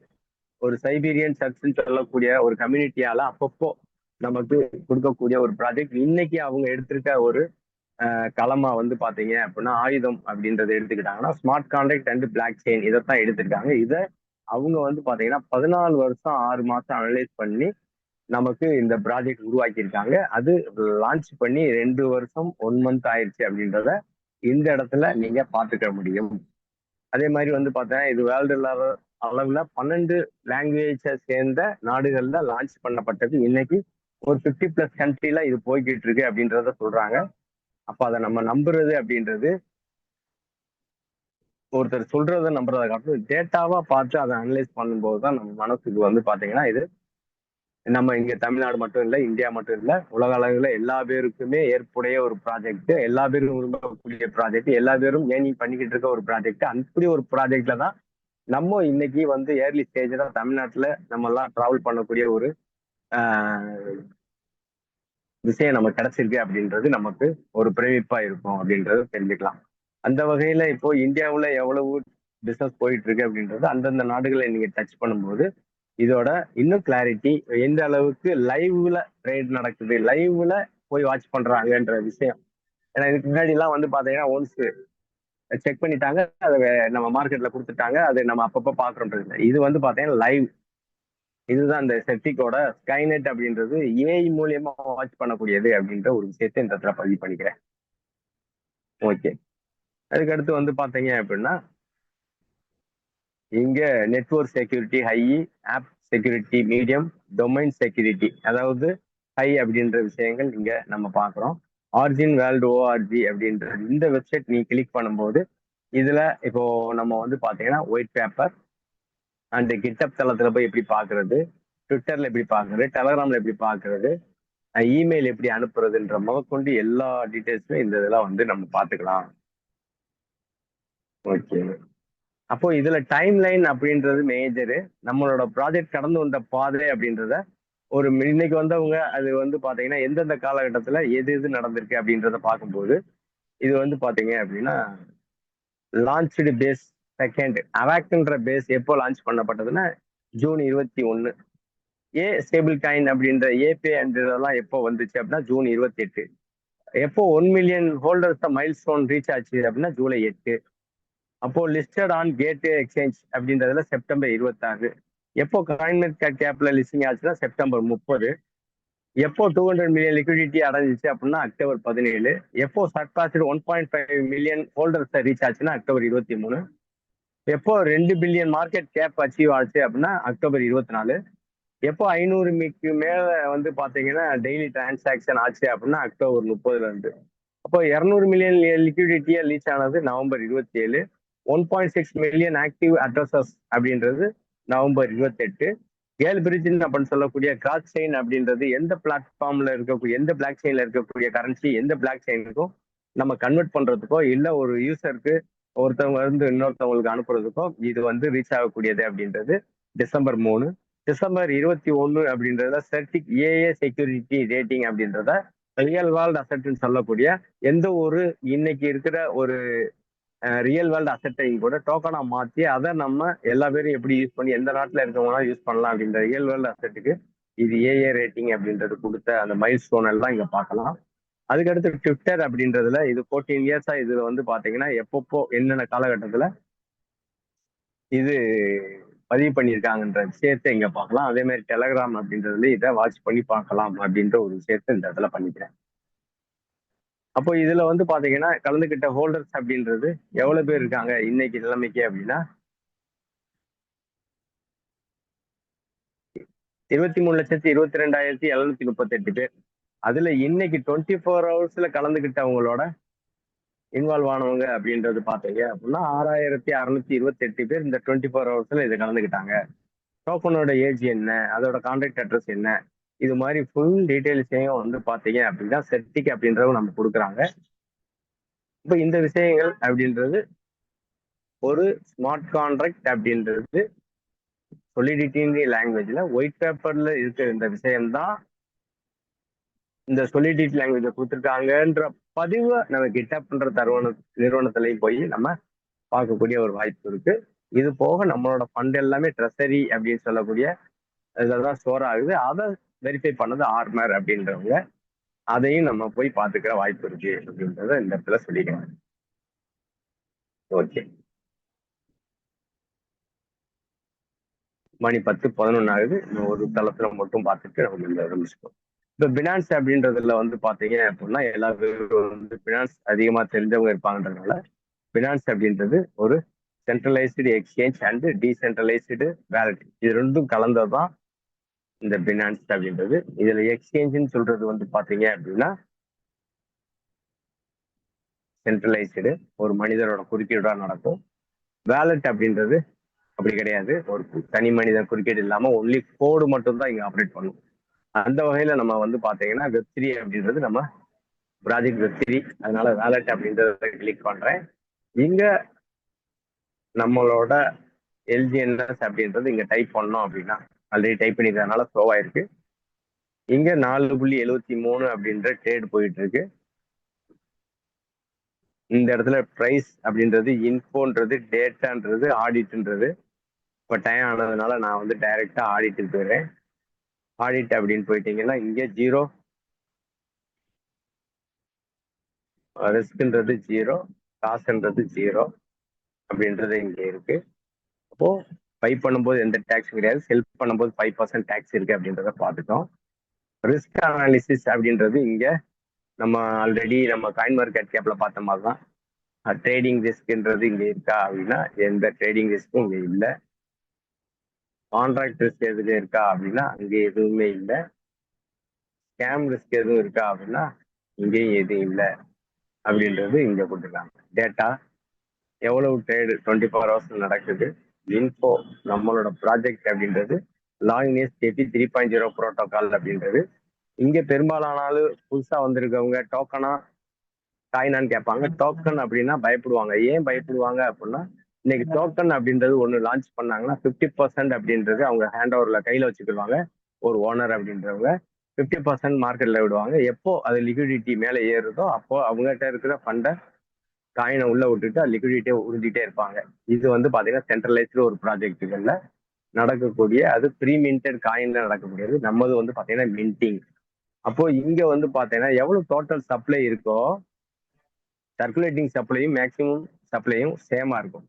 ஒரு சைபீரியன் சர்ச்ன்னு சொல்லக்கூடிய ஒரு கம்யூனிட்டியால அப்பப்போ நமக்கு கொடுக்கக்கூடிய ஒரு ப்ராஜெக்ட். இன்னைக்கு அவங்க எடுத்திருக்க ஒரு களமா வந்து பாத்தீங்க அப்படின்னா ஆயுதம் அப்படின்றத எடுத்துக்கிட்டாங்கன்னா smart contract and block chain இதைத்தான் எடுத்திருக்காங்க. இதை அவங்க வந்து பாத்தீங்கன்னா 14 வருஷம் 6 மாசம் அனலைஸ் பண்ணி நமக்கு இந்த ப்ராஜெக்ட் உருவாக்கியிருக்காங்க. அது லான்ச் பண்ணி 2 வருஷம் 1 மந்த் ஆயிடுச்சு அப்படின்றத இந்த இடத்துல நீங்க பாத்துக்க முடியும். அதே மாதிரி வந்து பார்த்தீங்கன்னா இது வேர்ல்டு அளவுல 12 லாங்குவேஜை சேர்ந்த நாடுகள்ல லான்ச் பண்ணப்பட்டது. இன்னைக்கு ஒரு 50+ கண்ட்ரில இது போய்கிட்டு இருக்கு அப்படின்றத சொல்றாங்க. அப்ப அதை நம்ம நம்புறது அப்படின்றது ஒருத்தர் சொல்றதை நம்புறதை காட்டும் டேட்டாவா பார்த்து அதை அனலைஸ் பண்ணும்போது தான் நம்ம மனசுக்கு வந்து பாத்தீங்கன்னா இது நம்ம இங்க தமிழ்நாடு மட்டும் இல்ல, இந்தியா மட்டும் இல்ல, உலக அளவுல எல்லா பேருக்குமே ஏற்புடைய ஒரு ப்ராஜெக்ட், எல்லா பேரும் விரும்பக்கூடிய ப்ராஜெக்ட், எல்லா பேரும் ஏர்னிங் பண்ணிக்கிட்டு இருக்க ஒரு ப்ராஜெக்ட். அப்படி ஒரு ப்ராஜெக்ட்ல தான் நம்ம இன்னைக்கு வந்து ஏர்லி ஸ்டேஜ்ல தமிழ்நாட்டுல நம்ம எல்லாம் டிராவல் பண்ணக்கூடிய ஒரு ஆஹ், விஷயம் நமக்கு கிடைச்சிருக்கு அப்படின்றது நமக்கு ஒரு பிரமிப்பா இருக்கும் அப்படின்றது தெரிஞ்சுக்கலாம். அந்த வகையில இப்போ இந்தியாவுல எவ்வளவு பிசினஸ் போயிட்டு இருக்கு அப்படின்றது அந்தந்த நாடுகளை நீங்க டச் பண்ணும்போது இதோட இன்னும் கிளாரிட்டி, எந்த அளவுக்கு லைவ்ல ட்ரேட் நடக்குது, லைவ்ல போய் வாட்ச் பண்றாங்கன்ற விஷயம். ஏன்னா இதுக்கு முன்னாடி எல்லாம் வந்து பாத்தீங்கன்னா ஒன்ஸ் செக் பண்ணிட்டாங்க, அதை நம்ம மார்க்கெட்ல கொடுத்துட்டாங்க, அது நம்ம அப்பப்ப பாக்குறோம்ன்றது இல்லை. இது வந்து பாத்தீங்கன்னா லைவ். இதுதான் இந்த செப்டிக்கோட ஸ்கைநெட் அப்படின்றது ஏஐ மூலியமா வாட்ச் பண்ணக்கூடியது அப்படின்ற ஒரு விஷயத்தை இந்த இடத்துல பதிவு பண்ணிக்கிறேன். ஓகே. அதுக்கு அடுத்து வந்து பாத்தீங்க அப்படின்னா இங்க network security high, app security medium, domain security அதாவது ஹை அப்படின்ற விஷயங்கள் இங்க நம்ம பாக்குறோம். ஆர்ஜின் வேர்ல்டு ஓஆர்ஜி அப்படின்ற இந்த வெப்சைட் நீ கிளிக் பண்ணும்போது இதுல இப்போ நம்ம வந்து பாத்தீங்கன்னா ஒயிட் பேப்பர் அண்ட் கிட்டப் தளத்துல போய் எப்படி பாக்குறது, ட்விட்டர்ல எப்படி பாக்குறது, டெலகிராம்ல எப்படி பாக்குறது, இமெயில் எப்படி அனுப்புறதுன்ற முதற்கொண்டு எல்லா டீட்டெயில்ஸுமே இந்த இதெல்லாம் வந்து நம்ம பாத்துக்கலாம். ஓகே. அப்போ இதுல டைம் லைன் அப்படின்றது மேஜரு. நம்மளோட ப்ராஜெக்ட் கடந்து வந்த பாதை அப்படின்றத ஒரு இன்னைக்கு வந்தவங்க அது வந்து பாத்தீங்கன்னா எந்தெந்த காலகட்டத்துல எது எது நடந்திருக்கு அப்படின்றத பார்க்கும்போது இது வந்து பாத்தீங்க அப்படின்னா லான்ச்டு பேஸ் செகண்ட் அவாக்ன்ற பேஸ் எப்போ லான்ச் பண்ணப்பட்டதுன்னா ஜூன் 21. ஏ ஸ்டேபிள் காயின் அப்படின்ற ஏபே இதெல்லாம் எப்போ வந்துச்சு அப்படின்னா ஜூன் 28. எப்போ 1 million holders mile stone reach ஆச்சு அப்படின்னா ஜூலை 8. அப்போ லிஸ்டட் ஆன் கேட் எக்ஸ்சேஞ்ச் அப்படின்றதுல செப்டம்பர் 26. எப்போ காயின் மார்க்கெட் கேப்ல லிஸ்டிங் ஆச்சுன்னா செப்டம்பர் 30. எப்போ 200 மில்லியன் லிக்விடிட்டி அடைஞ்சிச்சு அப்படின்னா அக்டோபர் 17. எப்போ சர்பாஸ்டு 1.5 மில்லியன் ஹோல்டர்ஸ் ரீச் ஆச்சுன்னா அக்டோபர் 23. எப்போ 2 பில்லியன் மார்க்கெட் கேப் அச்சீவ் ஆச்சு அப்படின்னா அக்டோபர் 24. எப்போ 500 மேல வந்து பாத்தீங்கன்னா டெய்லி டிரான்சாக்ஷன் ஆச்சு அப்படின்னா அக்டோபர் 30ல இருந்து. அப்போ 200 மில்லியன் லிக்விடிட்டியா ரீச் ஆனது நவம்பர் 27. 1.6 மில்லியன் ஆக்டிவ் அட்ரஸஸ் அப்படின்றது நவம்பர் 28. கேல் பிரிட்ஜ் அப்படின்னு சொல்லக்கூடிய கிராஸ் செயின் அப்படின்றது எந்த பிளாட்ஃபார்ம்ல இருக்கக்கூடிய எந்த பிளாக் செயின்ல இருக்கக்கூடிய கரன்சி எந்த பிளாக் செயினுக்கும் நம்ம கன்வெர்ட் பண்றதுக்கோ இல்ல ஒரு யூசருக்கு ஒருத்தவங்க இருந்து இன்னொருத்தவங்களுக்கு அனுப்புறதுக்கோ இது வந்து ரீச் ஆகக்கூடியது அப்படின்றது டிசம்பர் 3. டிசம்பர் 21 அப்படின்றதுல செர்டிக் ஏஏ செக்யூரிட்டி ரேட்டிங் அப்படின்றத ரியல் வேர்ல்ட் அசெட்னு சொல்லக்கூடிய எந்த ஒரு இன்னைக்கு இருக்கிற ஒரு ரியல் வேர்ல்டு அசெட்டையும் கூட டோக்கனா மாற்றி அதை நம்ம எல்லா பேரும் எப்படி யூஸ் பண்ணி எந்த நாட்டில் இருக்கவங்க யூஸ் பண்ணலாம் அப்படின்ற ரியல் வேர்ல்டு அசெட்டுக்கு இது ஏஏ ரேட்டிங் அப்படின்றது கொடுத்த அந்த மைல் ஸ்டோன் எல்லாம் இங்க பார்க்கலாம். அதுக்கடுத்து ட்விட்டர் அப்படின்றதுல இது 14 இயர்ஸா இதுல வந்து பாத்தீங்கன்னா எப்பப்போ என்னென்ன காலகட்டத்துல இது பதிவு பண்ணியிருக்காங்கன்ற விஷயத்த இங்க பார்க்கலாம். அதே மாதிரி டெலகிராம் அப்படின்றதுல இதை வாட்ச் பண்ணி பார்க்கலாம் அப்படின்ற ஒரு விஷயத்த இந்த இடத்துல பண்ணிக்கிறேன். அப்போ இதுல வந்து பாத்தீங்கன்னா கலந்துகிட்ட ஹோல்டர்ஸ் அப்படின்றது எவ்வளவு பேர் இருக்காங்க இன்னைக்கு நிலைமைக்கு அப்படின்னா 23,22,738 பேர். அதுல இன்னைக்கு 24 ஹவர்ஸ்ல கலந்துகிட்டவங்களோட இன்வால்வ் ஆனவங்க அப்படின்றது பாத்தீங்க அப்படின்னா 6,628 பேர் இந்த 24 ஹவர்ஸ்ல இது கலந்துக்கிட்டாங்க. டோக்கனோட ஏஜ் என்ன, அதோட கான்டாக்ட் அட்ரஸ் என்ன, இது மாதிரி ஃபுல் டீடைல்ஸையும் வந்து பாத்தீங்க அப்படின்னா செர்டிக் அப்படின்றவங்க நம்ம கொடுக்குறாங்க. இப்போ இந்த விஷயங்கள் அப்படின்றது ஒரு ஸ்மார்ட் கான்ட்ராக்ட் அப்படின்றது சொலிடிட்டி லாங்குவேஜ்ல ஒயிட் பேப்பர்ல இருக்கிற இந்த விஷயம்தான் இந்த சொலிடிட்டி லாங்குவேஜ கொடுத்துருக்காங்கன்ற பதிவை நம்ம கிட்டப் பண்ற நிறுவனத்திலையும் போய் நம்ம பார்க்கக்கூடிய ஒரு வாய்ப்பு இருக்கு. இது போக நம்மளோட ஃபண்ட் எல்லாமே ட்ரெஸரி அப்படின்னு சொல்லக்கூடிய இதெல்லாம் ஸ்டோர் ஆகுது. அதை வெரிஃபை பண்ணது ஆர்மர் அப்படின்றவங்க. அதையும் நம்ம போய் பார்த்துக்கிற வாய்ப்பு இருக்கு அப்படின்றத இந்த இடத்துல சொல்லிக்கிறேன். ஓகே. மணி 10:11 ஆகுது. இன்னும் ஒரு தளத்துல மட்டும் பார்த்துட்டு நம்ம இந்த முடிச்சுக்கோம். இப்போ பினான்ஸ் அப்படின்றதுல வந்து பாத்தீங்க அப்படின்னா எல்லா பேரும் வந்து பினான்ஸ் அதிகமா தெரிஞ்சவங்க இருப்பாங்கன்றதுனால பினான்ஸ் அப்படின்றது ஒரு centralised exchange and decentralised wallet இது ரெண்டும் கலந்ததுதான் இந்த பினான்ஸ் அப்படின்றது. இதுல எக்ஸ்சேஞ்சுன்னு சொல்றது வந்து பாத்தீங்க அப்படின்னா சென்ட்ரலைஸ்டு ஒரு மனிதரோட குறுக்கீடா நடக்கும். வேலட் அப்படின்றது அப்படி கிடையாது. ஒரு தனி மனித குறுக்கீடு இல்லாம ஒன்லி கோடு மட்டும் தான் இங்க ஆப்ரேட் பண்ணும். அந்த வகையில நம்ம வந்து பாத்தீங்கன்னா வெப்3 அப்படின்றது நம்ம ப்ராஜெக்ட் வெப்3. அதனால வேலட் அப்படின்றத கிளிக் பண்றேன். இங்க நம்மளோட எல்ஜிஎன்எஸ் அப்படின்றது இங்க டைப் பண்ணோம் அப்படின்னா ஆல்ரெடி டைப் பண்ணிக்கிறதுனால ஸ்லோவா இருக்கு. இங்க 4.73 அப்படின்ற ட்ரேட் போயிட்டு இருக்கு. இந்த இடத்துல பிரைஸ் அப்படின்றது இன்ஃபோன்றது டேட்டான்றது ஆடிட்ன்றது. இப்போ டைம் ஆனதுனால நான் வந்து டைரக்டா ஆடிட்டுக்கு போயிடுறேன். ஆடிட் அப்படின்னு போயிட்டீங்கன்னா இங்க 0, ரிஸ்க்ன்றது 0, காசுன்றது 0 அப்படின்றது இங்க இருக்கு. அப்போ பை பண்ணும்போது எந்த டேக்ஸ் கிடையாது, செல் பண்ணும்போது 5% டேக்ஸ் இருக்கு அப்படின்றத பார்த்துட்டோம். ரிஸ்க் அனாலிசிஸ் அப்படின்றது இங்க நம்ம ஆல்ரெடி நம்ம காயின் மார்க்கெட் கேப்ல பார்த்த மாதிரி தான். ட்ரேடிங் ரிஸ்க்ன்றது இங்க இருக்கா அப்படின்னா எந்த ட்ரேடிங் ரிஸ்க்கும் இங்க இல்லை. கான்ட்ராக்ட் ரிஸ்க் எதுவும் இருக்கா அப்படின்னா அங்கே எதுவுமே இல்லை. ஸ்கேம் ரிஸ்க் எதுவும் இருக்கா அப்படின்னா இங்கேயும் எதுவும் இல்லை அப்படின்றது இங்க கொடுத்துருக்காங்க. டேட்டா எவ்வளவு ட்ரேடு 24 ஹவர்ஸ் நடக்குது, இன்ஃபோ நம்மளோட ப்ராஜெக்ட் அப்படின்றது லாகினேஸ் கேபி 3.0 ப்ரோட்டோகால் அப்படின்றது. இங்க பெரும்பாலானாலும் புதுசா வந்திருக்கவங்க டோக்கனா காயினான்னு கேட்பாங்க. டோக்கன் அப்படின்னா பயப்படுவாங்க. ஏன் பயப்படுவாங்க அப்படின்னா இன்னைக்கு டோக்கன் அப்படின்றது ஒன்று லான்ச் பண்ணாங்கன்னா 50% அப்படின்றது அவங்க ஹேண்ட் ஓவர்ல கையில வச்சுக்கிடுவாங்க. ஒரு ஓனர் அப்படின்றவங்க 50% மார்க்கெட்ல விடுவாங்க. எப்போ அது லிக்விடிட்டி மேலே ஏறுதோ அப்போ அவங்ககிட்ட இருக்கிற ஃபண்டை காயினை உள்ள விட்டுட்டு லிக்விடிட்டியை உறிஞ்சிட்டே இருப்பாங்க. இது வந்து பாத்தீங்கன்னா சென்ட்ரலைஸ்டு ஒரு ப்ராஜெக்டுகள்ல நடக்கக்கூடிய, அது ப்ரீ மின்டட் காயின்ல நடக்கக்கூடியது. நம்மது வந்து பாத்தீங்கன்னா மின்டிங். அப்போ இங்க வந்து பாத்தீங்கன்னா எவ்வளவு டோட்டல் சப்ளை இருக்கோ சர்க்குலேட்டிங் சப்ளையும் மேக்சிமம் சப்ளையும் சேமா இருக்கும்.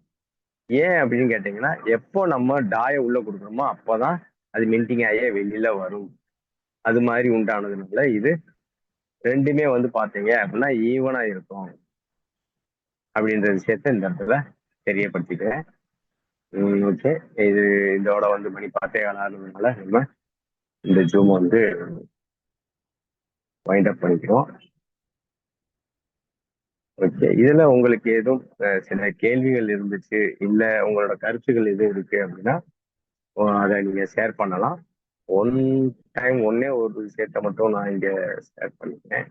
ஏன் அப்படின்னு கேட்டீங்கன்னா எப்போ நம்ம டாயை உள்ள கொடுக்குறோமோ அப்போதான் அது மின்டிங் ஆகியே வெளியில வரும். அது மாதிரி உண்டானதுனால இது ரெண்டுமே வந்து பாத்தீங்க அப்படின்னா ஈவனா இருக்கும் அப்படின்ற விஷயத்த இந்த இடத்துல தெரியப்படுத்திக்கிறேன். ஓகே, இது இதோட வந்து மணி 10:15 நம்ம இந்த ஜூம் வந்து வைண்ட் அப் பண்ணிக்கிறோம். ஓகே, இதுல உங்களுக்கு எதுவும் சில கேள்விகள் இருந்துச்சு, இல்ல உங்களோட கருத்துக்கள் எதுவும் இருக்கு அப்படின்னா அதை நீங்க ஷேர் பண்ணலாம். ஒன்னே ஒரு விஷயத்த மட்டும் நான் இங்க ஷேர் பண்ணிக்கிறேன்.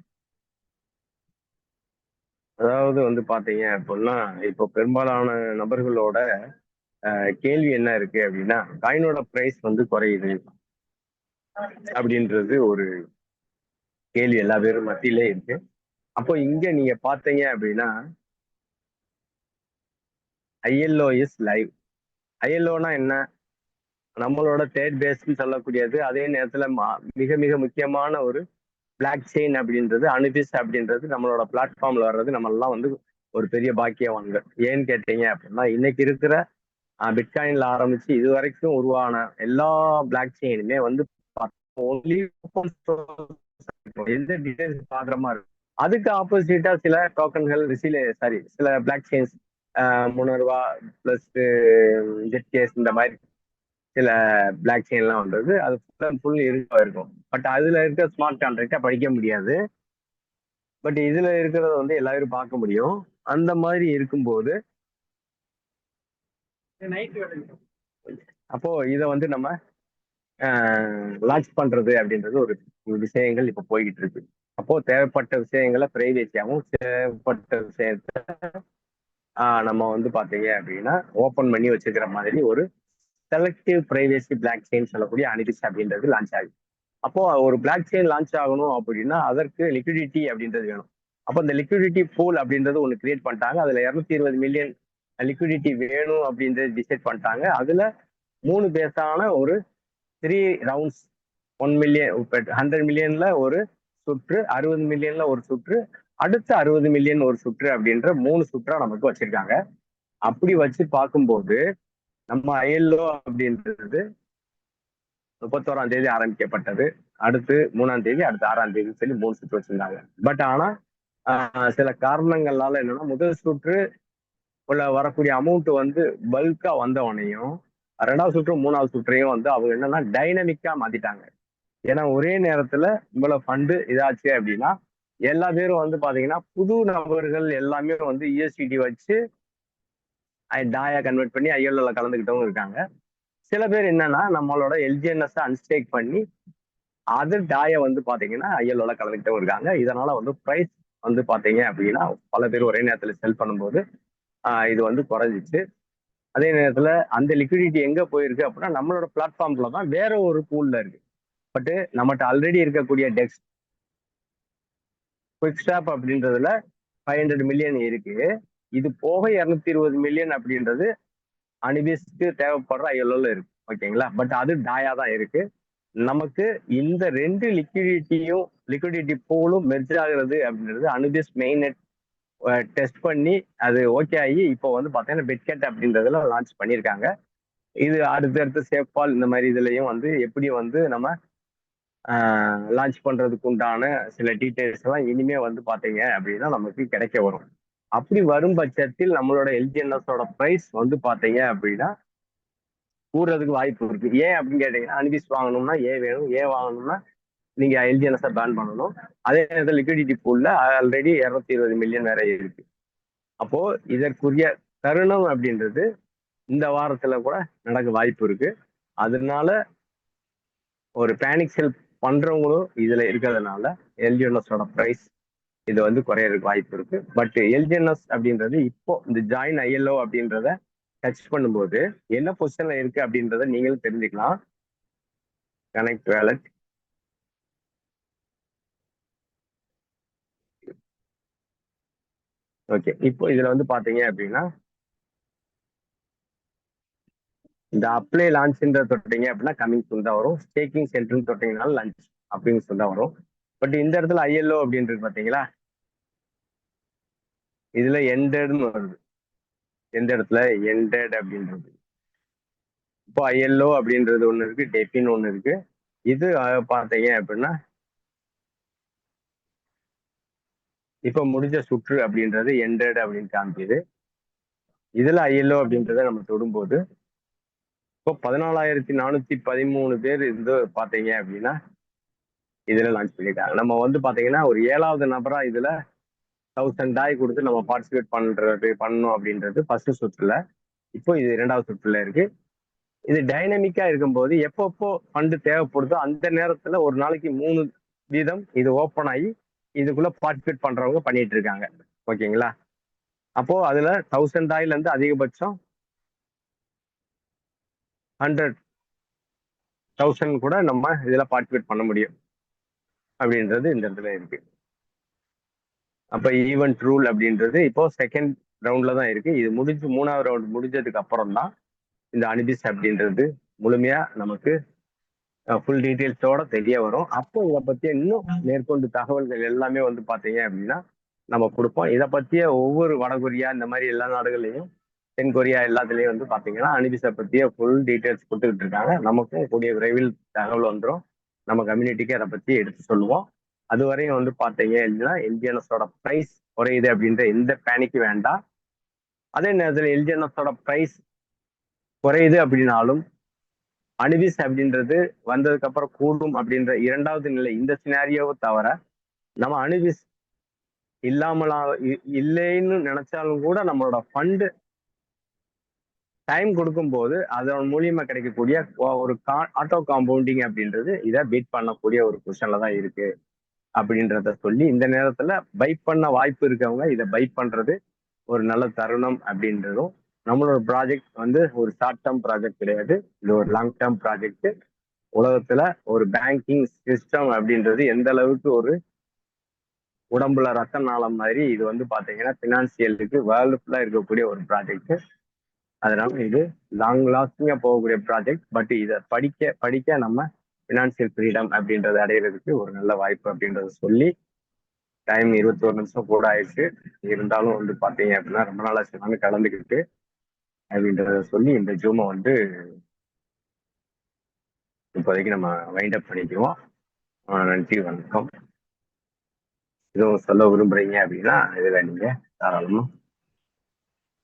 அதாவது வந்து பாத்தீங்க அப்படின்னா இப்போ பெரும்பாலான நபர்களோட கேள்வி என்ன இருக்கு அப்படின்னா காயினோட பிரைஸ் வந்து குறையுது அப்படின்றது ஒரு கேள்வி எல்லா பேரும் மத்தியிலே இருக்கு. அப்போ இங்க நீங்க பாத்தீங்க அப்படின்னா ஐஎல்ஓ இஸ் லைவ். ஐஎல்ஓனா என்ன? நம்மளோட தேர்ட் பேஸ்ன்னு சொல்லக்கூடியது. அதே நேரத்துல மிக மிக முக்கியமான ஒரு பிளாக் செயின் அப்படின்றது, அனுபிஸ் அப்படின்றது நம்மளோட பிளாட்ஃபார்ம்ல வர்றது நம்ம எல்லாம் வந்து ஒரு பெரிய பாக்கியவான்கள். ஏன்னு கேட்டீங்க அப்படின்னா இன்னைக்கு இருக்கிற பிட்காயின்ல ஆரம்பிச்சு இது வரைக்கும் உருவான எல்லா பிளாக் செயினுமே வந்து only open source. எந்த டீடைல்ஸ் பாக்குற மாதிரி இருக்கும். அதுக்கு ஆப்போசிட்டா சில டோக்கன்கள் சில பிளாக் செயின்ஸ் முனர்வா பிளஸ் ஜெட்கேஸ் இந்த மாதிரி சில பிளாக் செயின் எல்லாம் வந்தது. அது ஃபுல் அண்ட் ஃபுல் இருக்கும். பட் அதுல இருக்க ஸ்மார்ட் கான்ட்ராக்டா படிக்க முடியாது. பட் இதுல இருக்கிறத வந்து எல்லாரும் பார்க்க முடியும். அந்த மாதிரி இருக்கும்போது அப்போ இதை வந்து நம்ம லான்ச் பண்றது அப்படின்றது ஒரு விஷயங்கள் இப்ப போய்கிட்டு இருக்கு. அப்போ தேவைப்பட்ட விஷயங்களை பிரைவேசியாகவும் தேவைப்பட்ட விஷயத்த நம்ம வந்து பாத்தீங்க அப்படின்னா ஓபன் பண்ணி வச்சுக்கிற மாதிரி ஒரு செலக்டிவ் பிரைவேசி பிளாக் செயின் சொல்லக்கூடிய அனிபிஸ் அப்படின்றது லான்ச் ஆகுது. அப்போ ஒரு பிளாக் செயின் லான்ச் ஆகணும் அப்படின்னா அதற்கு லிக்விடிட்டி அப்படின்றது வேணும். அப்போ இந்த லிக்விடிட்டி பூல் அப்படின்றது ஒன்று கிரியேட் பண்ணிட்டாங்க. அதுல 220 மில்லியன் லிக்விடிட்டி வேணும் அப்படின்றது டிசைட் பண்ணிட்டாங்க. அதுல 3 பேஸான ஒரு 3 ரவுண்ட்ஸ் 1 மில்லியன் 100 மில்லியன்ல ஒரு சுற்று, 60 மில்லியன்ல ஒரு சுற்று, அடுத்த 60 மில்லியன் ஒரு சுற்று அப்படின்ற 3 சுற்றா நமக்கு வச்சிருக்காங்க. அப்படி வச்சு பார்க்கும்போது நம்ம ஐஎல்ஓ அப்படின்றது 31ஆம் தேதி ஆரம்பிக்கப்பட்டது. அடுத்து 3ஆம் தேதி, அடுத்து 6ஆம் தேதி சொல்லி 3 சுற்று வச்சிருந்தாங்க. பட் ஆனா சில காரணங்களால என்னன்னா முதல் சுற்று உள்ள வரக்கூடிய அமௌண்ட் வந்து பல்கா வந்தவனையும் 2வது சுற்று 3வது சுற்றையும் வந்து அவங்க என்னன்னா டைனமிக்கா மாத்திட்டாங்க. ஏன்னா ஒரே நேரத்துல இவ்வளவு ஃபண்டு இதாச்சு அப்படின்னா எல்லா பேரும் வந்து பாத்தீங்கன்னா புது நபர்கள் எல்லாமே வந்து யூஎஸ்டிடி வச்சு டாயா கன்வெர்ட் பண்ணி ஐஎல்ஓல கலந்துக்கிட்டவங்க இருக்காங்க. சில பேர் என்னன்னா நம்மளோட எல்ஜிஎன்எஸ் அன்ஸ்டேக் பண்ணி அது டாயை வந்து பாத்தீங்கன்னா ஐஎல்ஓல கலந்துக்கிட்டே இருக்காங்க. இதனால வந்து பிரைஸ் வந்து பாத்தீங்க அப்படின்னா பல பேர் ஒரே நேரத்துல செல் பண்ணும்போது இது வந்து குறைஞ்சிச்சு. அதே நேரத்துல அந்த லிக்விடிட்டி எங்க போயிருக்கு அப்படின்னா நம்மளோட பிளாட்ஃபார்ம்ல தான் வேற ஒரு பூல்ல இருக்கு. பட் நம்மகிட்ட ஆல்ரெடி இருக்கக்கூடிய டெக்ஸ் குவிக் ஸ்டாப் அப்படின்றதுல 500 மில்லியன் இருக்கு. இது போக 220 மில்லியன் அப்படின்றது அனிபிஸ்க்கு தேவைப்படுற ஐஎல்ஓல இருக்கு. ஓகேங்களா? பட் அது டாயா தான் இருக்கு. நமக்கு இந்த 2 லிக்விடிட்டி பூலும் மெர்ஜ் ஆகுறது அப்படின்றது அனுபிஸ் மெயின் நெட் டெஸ்ட் பண்ணி அது ஓகே ஆகி இப்போ வந்து பார்த்தீங்கன்னா பெட்கெட் அப்படின்றதுல லான்ச் பண்ணியிருக்காங்க. இது அடுத்தடுத்து சேஃபால் இந்த மாதிரி இதுலயும் வந்து எப்படி வந்து நம்ம லான்ச் பண்றதுக்கு உண்டான சில டீட்டெயில்ஸ் எல்லாம் இனிமே வந்து பாத்தீங்க அப்படின்னா நமக்கு கிடைக்க வரும். அப்படி வரும் பட்சத்தில் நம்மளோட எல்ஜிஎன்எஸோட பிரைஸ் வந்து பாத்தீங்க அப்படின்னா கூடுறதுக்கு வாய்ப்பு இருக்கு. ஏன் அப்படின்னு கேட்டீங்கன்னா அன்பிஸ் வாங்கணும்னா ஏ வேணும், ஏ வாங்கணும்னா நீங்க எல்ஜிஎன்எஸ் பேன் பண்ணணும். அதே நேரத்தில் லிக்விடிட்டி பூல்ல ஆல்ரெடி 220 மில்லியன் வேற இருக்கு. அப்போ இதற்குரிய தருணம் அப்படின்றது இந்த வாரத்துல கூட நடக்க வாய்ப்பு இருக்கு. அதனால ஒரு பேனிக் செல் பண்றவங்களும் இதுல இருக்கிறதுனால எல்ஜிஎன்எஸோட பிரைஸ் இது வந்து குறையறதுக்கு வாய்ப்பு இருக்கு. பட் எல்ஜிஎன்எஸ் அப்படின்றது இப்போ இந்த ஜாயின் ஐஎல்ஓ அப்படின்றத டச் பண்ணும்போது என்ன பொசிஷன்ல இருக்கு அப்படின்றத நீங்களும் தெரிஞ்சுக்கலாம். Connect wallet. ஓகே, இப்போ இதுல வந்து பாத்தீங்க அப்படின்னா இந்த அப்ளை லான்ச்ன்ற தொட்டீங்க அப்படின்னா கமிங் சூன் தான் வரும். ஸ்டேக்கிங் சென்டர்னு தொட்டீங்கனாலும் லஞ்ச் அப்படின்னு சொல்லி தான் வரும். பட் இந்த இடத்துல ஐஎல்ஓ அப்படின்றது பாத்தீங்களா, இதுல எண்டட்னு வருது. எந்த இடத்துல எண்டட் அப்படின்றது. இப்போ ஐஎல்ஓ அப்படின்றது ஒண்ணு இருக்கு, டெபின்னு ஒண்ணு இருக்கு. இது பாத்தீங்க அப்படின்னா இப்ப முடிஞ்ச சுற்று அப்படின்றது எண்டட் அப்படின்னு காமிக்குது. இதுல ஐஎல்ஓ அப்படின்றத நம்ம தொடும்போது இப்போ 14,413 பேர் இருந்து பாத்தீங்க அப்படின்னா இதுல லான்ச் பண்ணிட்டாங்க. நம்ம வந்து பாத்தீங்கன்னா ஒரு 7வது நபரா இதுல 1000 டாய் கொடுத்து நம்ம பார்ட்டிசிபேட் பண்ணணும் அப்படின்றது ஃபர்ஸ்ட் சுற்றுல. இப்போ இது 2வது சுற்றுல இருக்கு. இது டைனமிக்கா இருக்கும்போது எப்பப்போ ஃபண்டு தேவைப்படுதோ அந்த நேரத்துல ஒரு நாளைக்கு 3 வீதம் இது ஓப்பன் ஆகி இதுக்குள்ள பார்ட்டிசிபேட் பண்றவங்க பண்ணிட்டு இருக்காங்க. ஓகேங்களா? அப்போ அதுல 1000 டாய்ல இருந்து அதிகபட்சம் 100,000 கூட நம்ம இதுல பார்ட்டிசிபேட் பண்ண முடியும் அப்படின்றது இந்த இடத்துல இருக்கு. அப்ப ஈவென்ட் ரூல் அப்படின்றது இப்போ செகண்ட் ரவுண்ட்ல தான் இருக்கு. இது முடிஞ்சு 3வது ரவுண்ட் முடிஞ்சதுக்கு அப்புறம் தான் இந்த அனிபிஸ் அப்படின்றது முழுமையா நமக்கு ஃபுல் டீட்டெயில்ஸோட தெரிய வரும். அப்போ இதை பத்திய இன்னும் மேற்கொண்டு தகவல்கள் எல்லாமே வந்து பாத்தீங்க அப்படின்னா நம்ம கொடுப்போம். இதை பத்திய ஒவ்வொரு வடகொரியா இந்த மாதிரி எல்லா நாடுகள்லையும் தென் கொரியா எல்லாத்துலயும் வந்து பாத்தீங்கன்னா அனிபிஸை பத்திய ஃபுல் டீட்டெயில்ஸ் கொடுத்துக்கிட்டு இருக்காங்க. நமக்கும் கூடிய விரைவில் தகவல் வந்துடும். நம்ம கம்யூனிட்டிக்கு அதை பத்தி எடுத்து சொல்லுவோம். அது வரையும் வந்து பாத்தீங்க அப்படின்னா எல்ஜிஎன்எஸோட பிரைஸ் குறையுது அப்படின்ற எந்த பேனிக்கு வேண்டாம். அதே நேரத்தில் எல்ஜிஎன்எஸோட பிரைஸ் குறையுது அப்படின்னாலும் அனிபிஸ் அப்படின்றது வந்ததுக்கு அப்புறம் கூடும் அப்படின்ற 2வது நிலை இந்த சினாரியோவை தவிர நம்ம அனிபிஸ் இல்லாமலா இல்லைன்னு நினைச்சாலும் கூட நம்மளோட ஃபண்டு டைம் கொடுக்கும்போது அதன் மூலியமா கிடைக்கக்கூடிய ஒரு ஆட்டோ காம்பவுண்டிங் அப்படின்றது இதை பீட் பண்ணக்கூடிய ஒரு பொசிஷன்ல தான் இருக்கு அப்படின்றத சொல்லி இந்த நேரத்துல பை பண்ண வாய்ப்பு இருக்கவங்க இதை பை பண்றது ஒரு நல்ல தருணம் அப்படின்றதும், நம்மளோட ப்ராஜெக்ட் வந்து ஒரு ஷார்ட் டேர்ம் ப்ராஜெக்ட் கிடையாது, இது ஒரு லாங் டேர்ம் ப்ராஜெக்ட். உலகத்துல ஒரு பேங்கிங் சிஸ்டம் அப்படின்றது எந்த அளவுக்கு ஒரு உடம்புல ரத்த நாளம் மாதிரி இது வந்து பாத்தீங்கன்னா பினான்சியலுக்கு வேர்ல்டு ஃபுல்லா இருக்கக்கூடிய ஒரு ப்ராஜெக்ட். அதனால இது லாங் லாஸ்டிங்கா போகக்கூடிய ப்ராஜெக்ட். பட் இதை படிக்க படிக்க நம்ம பினான்சியல் ஃப்ரீடம் அப்படின்றத அடையிறதுக்கு ஒரு நல்ல வாய்ப்பு அப்படின்றத சொல்லி டைம் 21 நிமிஷம் கூட ஆயிடுச்சு. இருந்தாலும் வந்து பாத்தீங்க அப்படின்னா ரொம்ப நாளாச்சு நானும் கலந்துக்கிட்டு அப்படின்றத சொல்லி இந்த ஜூமை வந்து இப்போதைக்கு நம்ம வைண்ட் அப் பண்ணிக்குவோம். நன்றி, வணக்கம். எதுவும் சொல்ல விரும்புறீங்க அப்படின்னா இதுல நீங்க தாராளமா